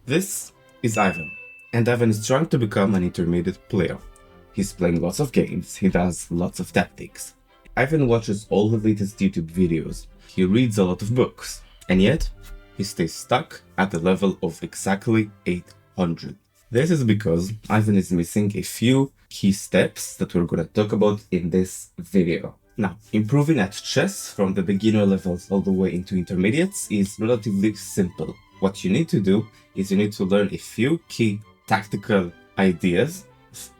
This is Ivan, and Ivan is trying to become an intermediate player. He's playing lots of games, he does lots of tactics. Ivan watches all the latest YouTube videos, he reads a lot of books, and yet he stays stuck at the level of exactly 800. This is because Ivan is missing a few key steps that we're gonna talk about in this video. Now, improving at chess from the beginner levels all the way into intermediates is relatively simple. What you need to do is you need to learn a few key tactical ideas,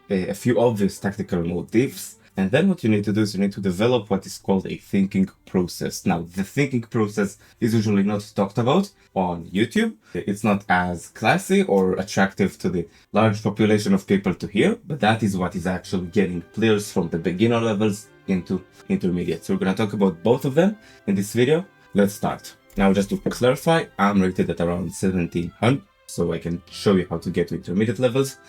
a few obvious tactical motifs, and then what you need to do is you need to develop what is called a thinking process. Now, the thinking process is usually not talked about on YouTube. It's not as classy or attractive to the large population of people to hear, but that is what is actually getting players from the beginner levels into intermediate. So we're going to talk about both of them in this video. Let's start. Now, just to clarify, I'm rated at around 1700, so I can show you how to get to intermediate levels.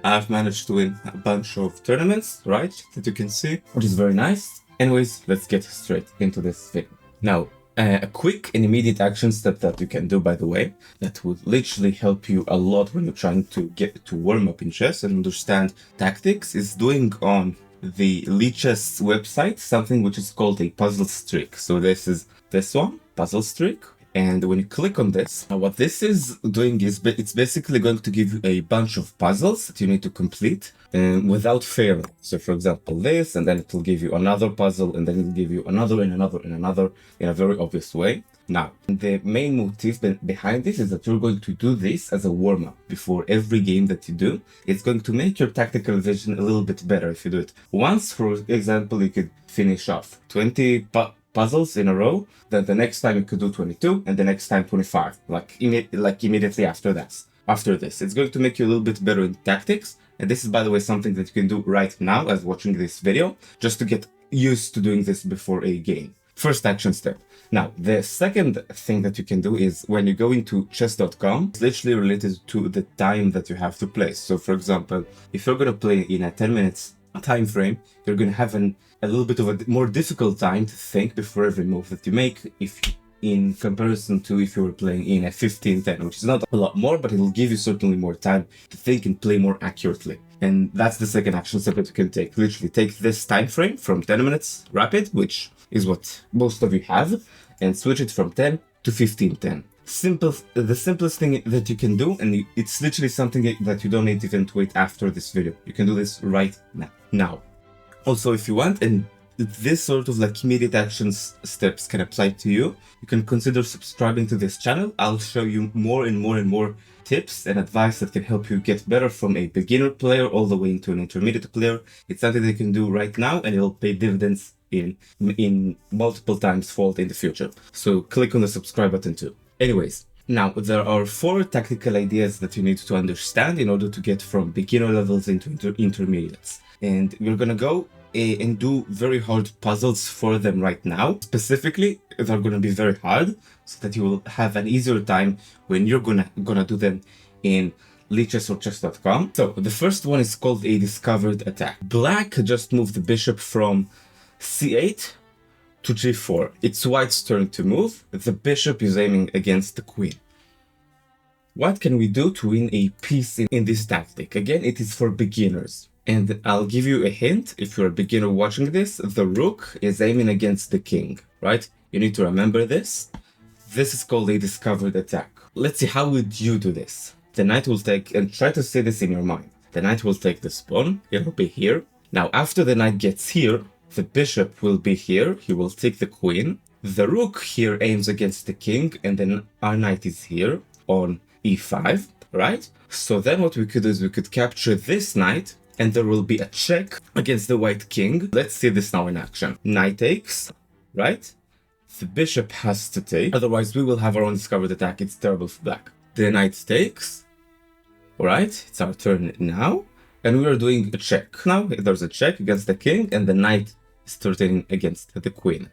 I've managed to win a bunch of tournaments, right, that you can see, which is very nice. Anyways, let's get straight into this video. Now, a quick and immediate action step that you can do, by the way, that would literally help you a lot when you're trying to get to warm up in chess and understand tactics, is doing on the Lichess website something which is called a puzzle streak. So this is this one, puzzle streak. And when you click on this, what this is doing is it's basically going to give you a bunch of puzzles that you need to complete without failing. So for example, this, and then it will give you another puzzle, and then it will give you another and another and another in a very obvious way. Now, the main motive behind this is that you're going to do this as a warm-up before every game that you do. It's going to make your tactical vision a little bit better if you do it once. For example, you could finish off 20 puzzles in a row, then the next time you could do 22, and the next time 25, like immediately after this. After this, it's going to make you a little bit better in tactics, and this is, by the way, something that you can do right now as watching this video, just to get used to doing this before a game. First action step. Now, the second thing that you can do is when you go into chess.com, it's literally related to the time that you have to play. So, for example, if you're going to play in a 10 minutes time frame, you're going to have a little bit of a more difficult time to think before every move that you make, in comparison to if you were playing in a 15-10, which is not a lot more, but it'll give you certainly more time to think and play more accurately. And that's the second action step that you can take. Literally take this time frame from 10 minutes rapid, which is what most of you have, and switch it from 10 to 15-10. The simplest thing that you can do, and it's literally something that you don't need even to wait after this video. You can do this right now. Also, if you want, and this sort of like immediate actions steps can apply to you, you can consider subscribing to this channel. I'll show you more and more tips and advice that can help you get better from a beginner player all the way into an intermediate player. It's something that you can do right now, and it'll pay dividends in multiple times fold in the future. So click on the subscribe button too. Anyways, now there are 4 tactical ideas that you need to understand in order to get from beginner levels into intermediates. And we're gonna go and do very hard puzzles for them right now. Specifically, they're gonna be very hard, so that you will have an easier time when you're gonna do them in Lichess or chess.com. So the first one is called a discovered attack. Black just moved the bishop from c8 to g4. It's white's turn to move. The bishop is aiming against the queen. What can we do to win a piece in this tactic? Again, it is for beginners. And I'll give you a hint, if you're a beginner watching this, the rook is aiming against the king, right? You need to remember this. This is called a discovered attack. Let's see, how would you do this? The knight will take, and try to say this in your mind. The knight will take the pawn, it will be here. Now, after the knight gets here, the bishop will be here, he will take the queen. The rook here aims against the king, and then our knight is here on e5, right? So then what we could do is we could capture this knight, and there will be a check against the white king. Let's see this now in action. Knight takes, right? The bishop has to take, otherwise we will have our own discovered attack. It's terrible for black. The knight takes, right? It's our turn now, and we are doing a check. Now there's a check against the king, and the knight is turning against the queen,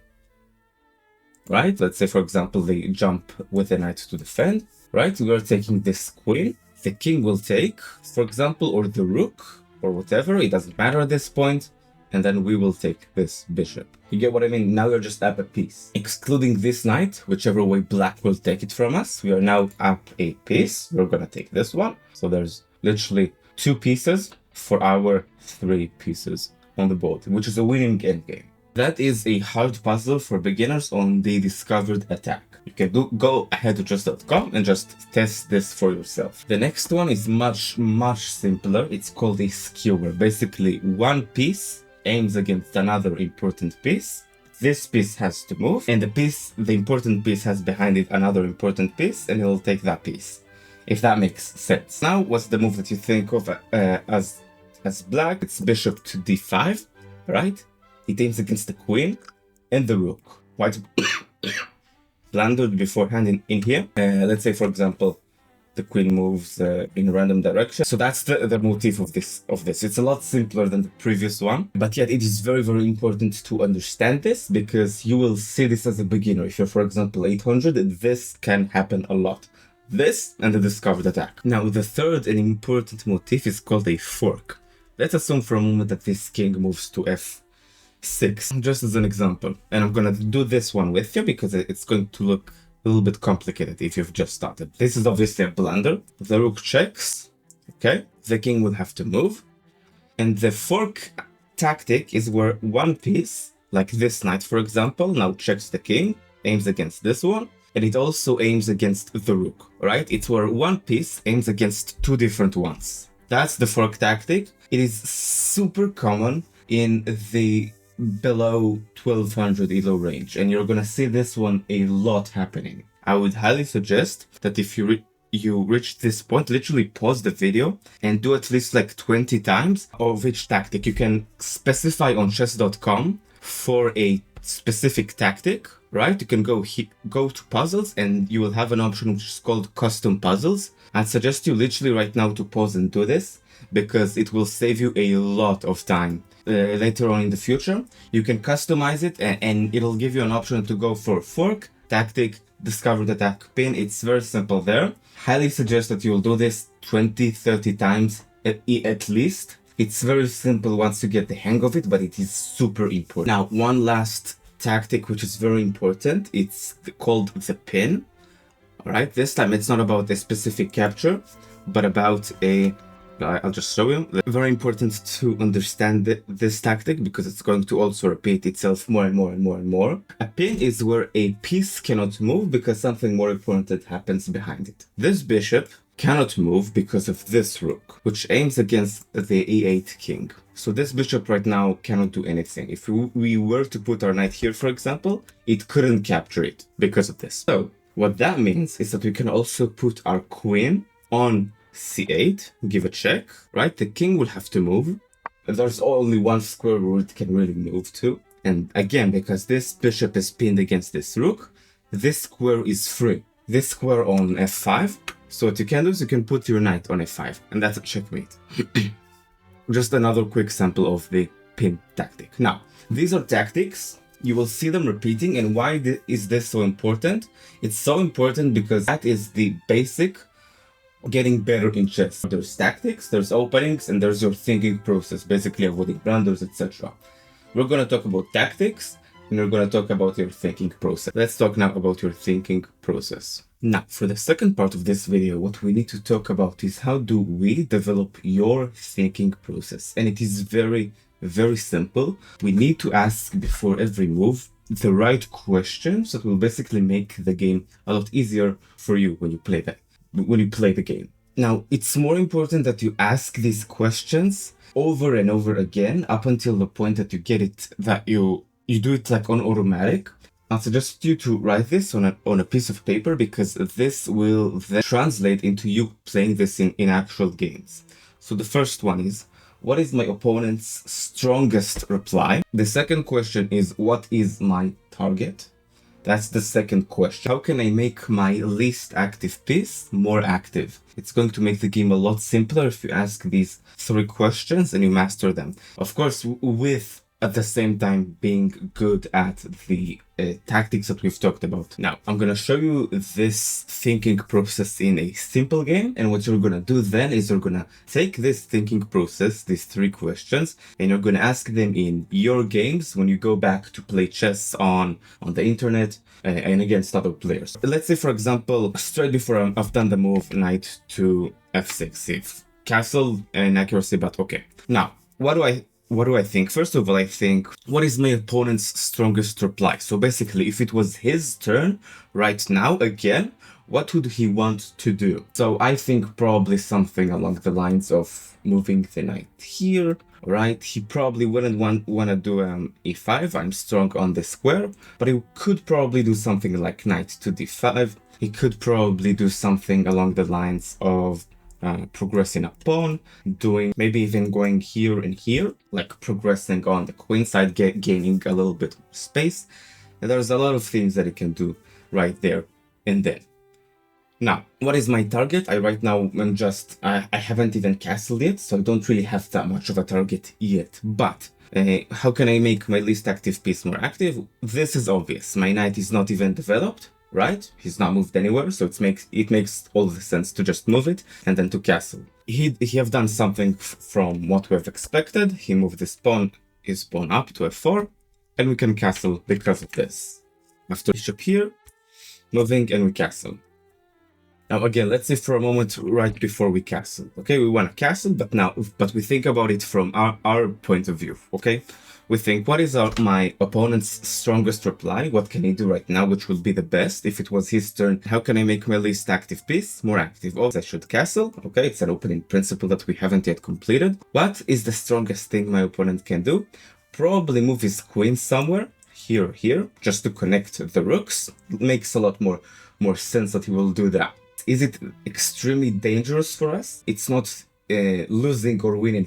right? Let's say, for example, they jump with the knight to defend, right? We are taking this queen. The king will take, for example, or the rook, or whatever, it doesn't matter at this point, and then we will take this bishop. You get what I mean? Now you're just up a piece. Excluding this knight, whichever way black will take it from us, we are now up a piece. We're gonna take this one. So there's literally 2 pieces for our 3 pieces on the board, which is a winning endgame. That is a hard puzzle for beginners on the discovered attack. You can go ahead to chess.com and just test this for yourself. The next one is much simpler. It's called a skewer. Basically, one piece aims against another important piece. This piece has to move, and the important piece has behind it another important piece, and it'll take that piece. If that makes sense. Now, what's the move that you think of as black? It's bishop to d5, right? It aims against the queen and the rook. White blundered beforehand in here. Let's say, for example, the queen moves in a random direction. So that's the motif of this. It's a lot simpler than the previous one, but yet it is very important to understand this, because you will see this as a beginner. If you're, for example, 800, this can happen a lot. This and the discovered attack. Now, the third and important motif is called a fork. Let's assume for a moment that this king moves to f6, just as an example. And I'm gonna do this one with you because it's going to look a little bit complicated if you've just started. This is obviously a blunder. The rook checks, okay? The king will have to move. And the fork tactic is where one piece, like this knight for example, now checks the king, aims against this one, and it also aims against the rook, right? It's where one piece aims against 2 different ones. That's the fork tactic. It is super common in the below 1200 elo range, and you're gonna see this one a lot happening. I would highly suggest that if you reach this point, literally pause the video and do at least like 20 times of each tactic. You can specify on chess.com for a specific tactic, right? You can go to puzzles and you will have an option which is called custom puzzles. I'd suggest you literally right now to pause and do this, because it will save you a lot of time. Later on in the future, you can customize it and it'll give you an option to go for fork, tactic, discovered attack, pin. It's very simple there. Highly suggest that you'll do this 20-30 times at least. It's very simple once you get the hang of it, but it is super important. Now, one last tactic which is very important. It's called the pin. Alright, this time it's not about a specific capture, but about I'll just show you. Very important to understand this tactic, because it's going to also repeat itself more and more. A pin is where a piece cannot move because something more important happens behind it. This bishop cannot move because of this rook, which aims against the e8 king. So this bishop right now cannot do anything. If we were to put our knight here, for example, it couldn't capture it because of this. So what that means is that we can also put our queen on c8, give a check, right? The king will have to move. There's only one square where it can really move to. And again, because this bishop is pinned against this rook, this square is free. This square on f5. So what you can do is you can put your knight on f5, and that's a checkmate. Just another quick sample of the pin tactic. Now, these are tactics. You will see them repeating, and why is this so important? It's so important because that is the basic getting better in chess. There's tactics, there's openings, and there's your thinking process, basically avoiding blunders, etc. We're going to talk about tactics, and we're going to talk about your thinking process. Let's talk now about your thinking process. Now, for the second part of this video, what we need to talk about is how do we develop your thinking process. And it is very simple. We need to ask before every move the right questions that will basically make the game a lot easier for you when you play the game. Now, it's more important that you ask these questions over and over again up until the point that you get it, that you do it like on automatic. I suggest you to write this on a piece of paper, because this will then translate into you playing this in actual games. So the first one is, what is my opponent's strongest reply? The second question is, what is my target? That's the second question. How can I make my least active piece more active? It's going to make the game a lot simpler if you ask these 3 questions and you master them. Of course, with at the same time being good at the tactics that we've talked about. Now, I'm gonna show you this thinking process in a simple game, and what you're gonna do then is you're gonna take this thinking process, these 3 questions, and you're gonna ask them in your games when you go back to play chess on the internet and against other players. Let's say, for example, straight before I've done the move knight to f6, if castle and accuracy, but okay. Now, what do I think? First of all, I think, what is my opponent's strongest reply? So basically, if it was his turn right now again, what would he want to do? So I think probably something along the lines of moving the knight here, right? He probably wouldn't want to do e5. I'm strong on the square, but he could probably do something like knight to d5. He could probably do something along the lines of progressing a pawn, doing maybe even going here and here, like progressing on the queen side, gaining a little bit of space. And there's a lot of things that he can do right there and then. Now, what is my target? Right now I'm just, I haven't even castled yet, so I don't really have that much of a target yet. But how can I make my least active piece more active? This is obvious. My knight is not even developed, right? He's not moved anywhere, so it makes all the sense to just move it and then to castle. He have done something from what we have expected. He moved his pawn up to f4, and we can castle because of this. After bishop here, moving, and we castle. Now again, let's say for a moment right before we castle. Okay, we want to castle, but we think about it from our point of view. Okay. We think, what is my opponent's strongest reply? What can he do right now, which will be the best if it was his turn? How can I make my least active piece more active? Oh, I should castle. Okay, it's an opening principle that we haven't yet completed. What is the strongest thing my opponent can do? Probably move his queen somewhere, here, just to connect the rooks. It makes a lot more sense that he will do that. Is it extremely dangerous for us? It's not losing or winning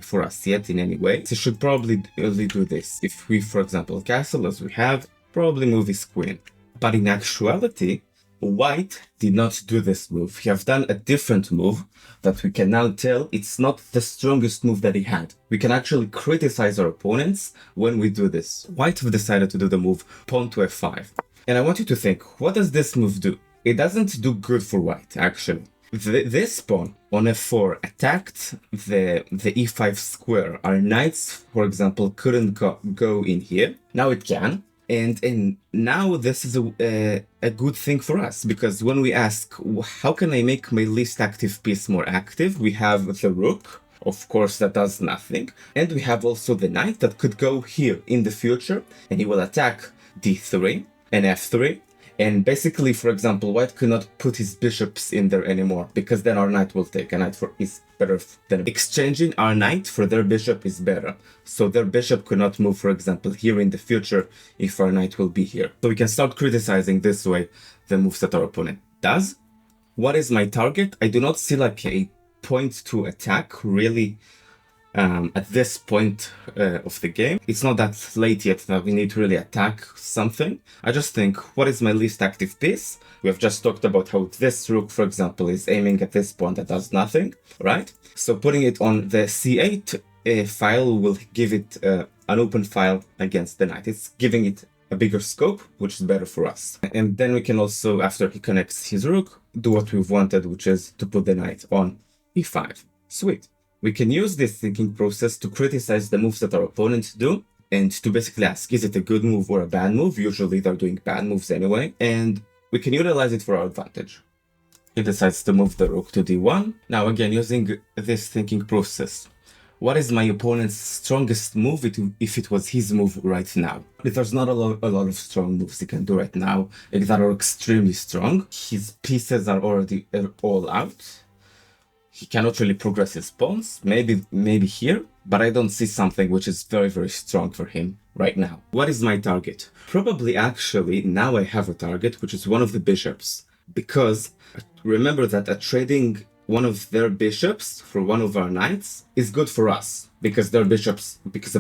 for us yet in any way. So should probably only do this. If we, for example, castle as we have, probably move his queen. But in actuality, White did not do this move. He have done a different move that we can now tell it's not the strongest move that he had. We can actually criticize our opponents when we do this. White have decided to do the move pawn to f5. And I want you to think, what does this move do? It doesn't do good for White, actually. This pawn on f4 attacked the e5 square. Our knights, for example, couldn't go in here. Now it can. And now this is a good thing for us, because when we ask, how can I make my least active piece more active? We have the rook, of course, that does nothing. And we have also the knight that could go here in the future, and he will attack d3 and f3. And basically, for example, White could not put his bishops in there anymore, because then our knight will take. A knight is better than exchanging our knight for their bishop is better. So their bishop could not move, for example, here in the future if our knight will be here. So we can start criticizing this way the moves that our opponent does. What is my target? I do not see like a point to attack really at this point of the game. It's not that late yet that we need to really attack something. I just think, what is my least active piece? We have just talked about how this rook, for example, is aiming at this pawn that does nothing, right? So putting it on the c8 file will give it an open file against the knight. It's giving it a bigger scope, which is better for us. And then we can also, after he connects his rook, do what we've wanted, which is to put the knight on e5. Sweet. We can use this thinking process to criticize the moves that our opponents do, and to basically ask, is it a good move or a bad move? Usually they're doing bad moves anyway, and we can utilize it for our advantage. He decides to move the rook to d1. Now again, using this thinking process, what is my opponent's strongest move if it was his move right now? There's not a lot of strong moves he can do right now that are extremely strong. His pieces are already all out. He cannot really progress his pawns, maybe here, but I don't see something which is very, very strong for him right now. What is my target? Probably actually now I have a target, which is one of the bishops, because remember that trading one of their bishops for one of our knights is good for us, because a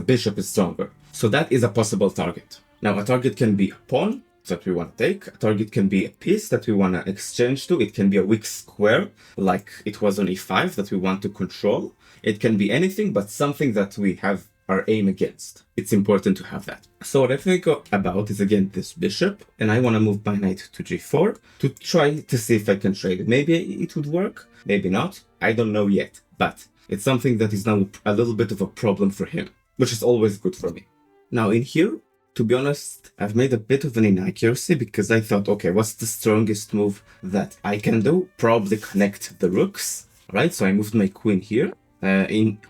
bishop is stronger. So that is a possible target. Now a target can be a pawn that we want to take. A target can be a piece that we want to exchange to. It can be a weak square, like it was on e5 that we want to control. It can be anything, but something that we have are aimed against. It's important to have that. So what I think about is, again, this bishop, and I want to move my knight to g4 to try to see if I can trade it. Maybe it would work, maybe not. I don't know yet, but it's something that is now a little bit of a problem for him, which is always good for me. Now in here, to be honest, I've made a bit of an inaccuracy because I thought, okay, what's the strongest move that I can do? Probably connect the rooks, right? So I moved my queen here.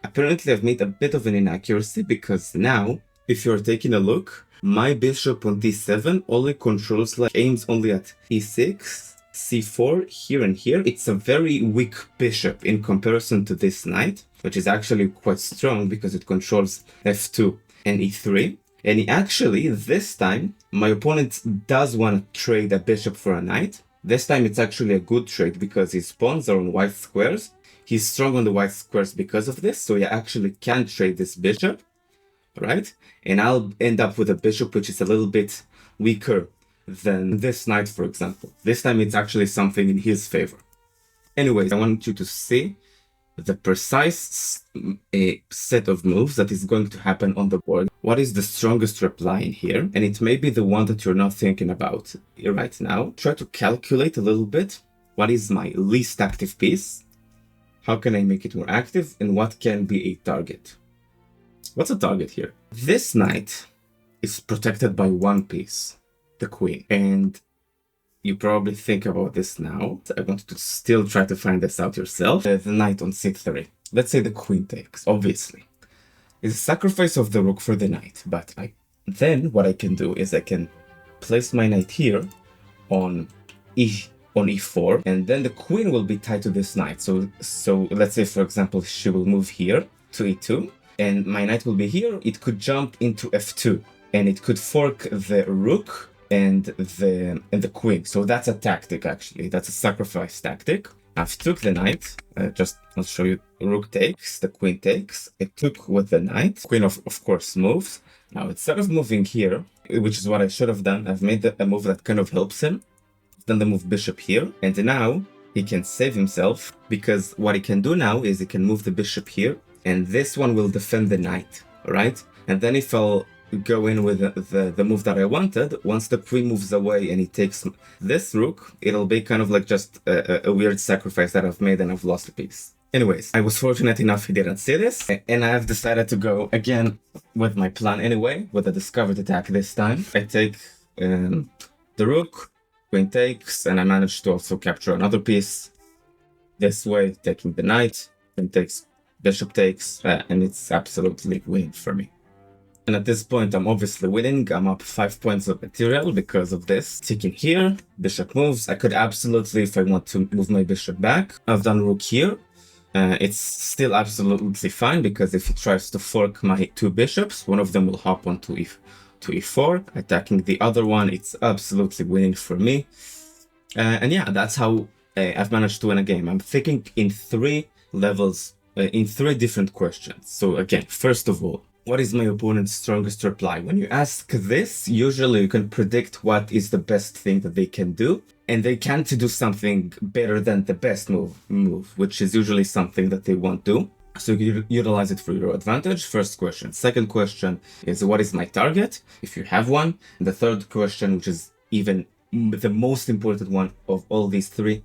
Apparently I've made a bit of an inaccuracy because now, if you're taking a look, my bishop on d7 only controls, like, aims only at e6, c4, here and here. It's a very weak bishop in comparison to this knight, which is actually quite strong because it controls f2 and e3. And actually, this time, my opponent does want to trade a bishop for a knight. This time it's actually a good trade because his pawns are on white squares. He's strong on the white squares because of this, so he actually can trade this bishop, right? And I'll end up with a bishop which is a little bit weaker than this knight, for example. This time it's actually something in his favor. Anyways, I want you to see the precise set of moves that is going to happen on the board. What is the strongest reply in here? And it may be the one that you're not thinking about right now. Try to calculate a little bit. What is my least active piece? How can I make it more active? And what can be a target? What's a target here? This knight is protected by one piece, the queen. And you probably think about this now. I want you to still try to find this out yourself. The knight on c3. Let's say the queen takes, obviously. It's a sacrifice of the rook for the knight. But then what I can do is I can place my knight here on e4, and then the queen will be tied to this knight. So let's say, for example, she will move here to e2, and my knight will be here. It could jump into f2, and it could fork the rook and the queen. So that's a tactic, actually. That's a sacrifice tactic. I've took the knight. I'll show you. Rook takes, the queen takes. It took with the knight. Queen, of course, moves. Now, instead of moving here, which is what I should have done, I've made a move that kind of helps him. Then the move bishop here. And now he can save himself, because what he can do now is he can move the bishop here. And this one will defend the knight, right? And then if I'll go in with the move that I wanted, once the queen moves away and he takes this rook, it'll be kind of like just a weird sacrifice that I've made and I've lost a piece. Anyways, I was fortunate enough he didn't see this, and I have decided to go again with my plan anyway, with a discovered attack this time. I take the rook, queen takes, and I managed to also capture another piece this way, taking the knight, queen takes, bishop takes, and it's absolutely win for me. And at this point, I'm obviously winning. I'm up 5 points of material because of this. Taking here, bishop moves. I could absolutely, if I want to move my bishop back. I've done rook here. It's still absolutely fine, because if he tries to fork my two bishops, one of them will hop onto e4, attacking the other one. It's absolutely winning for me. And yeah, that's how I've managed to win a game. I'm thinking in 3 levels, in 3 different questions. So again, first of all, what is my opponent's strongest reply? When you ask this, usually you can predict what is the best thing that they can do, and they can't do something better than the best move, which is usually something that they won't do. So you utilize it for your advantage. First question. Second question is, what is my target, if you have one? And the third question, which is even the most important one of all these 3,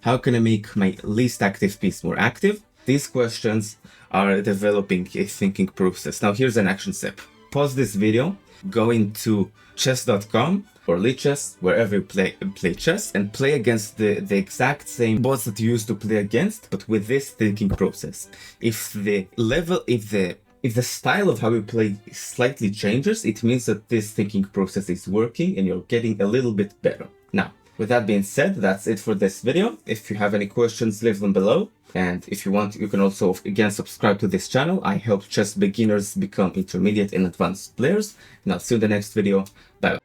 how can I make my least active piece more active? These questions are developing a thinking process. Now here's an action step. Pause this video, go into chess.com or Lichess, wherever you play chess, and play against the exact same bots that you used to play against, but with this thinking process. If the style of how you play slightly changes, it means that this thinking process is working and you're getting a little bit better. Now, with that being said, that's it for this video. If you have any questions, leave them below. And if you want, you can also, again, subscribe to this channel. I help chess beginners become intermediate and advanced players. And I'll see you in the next video. Bye.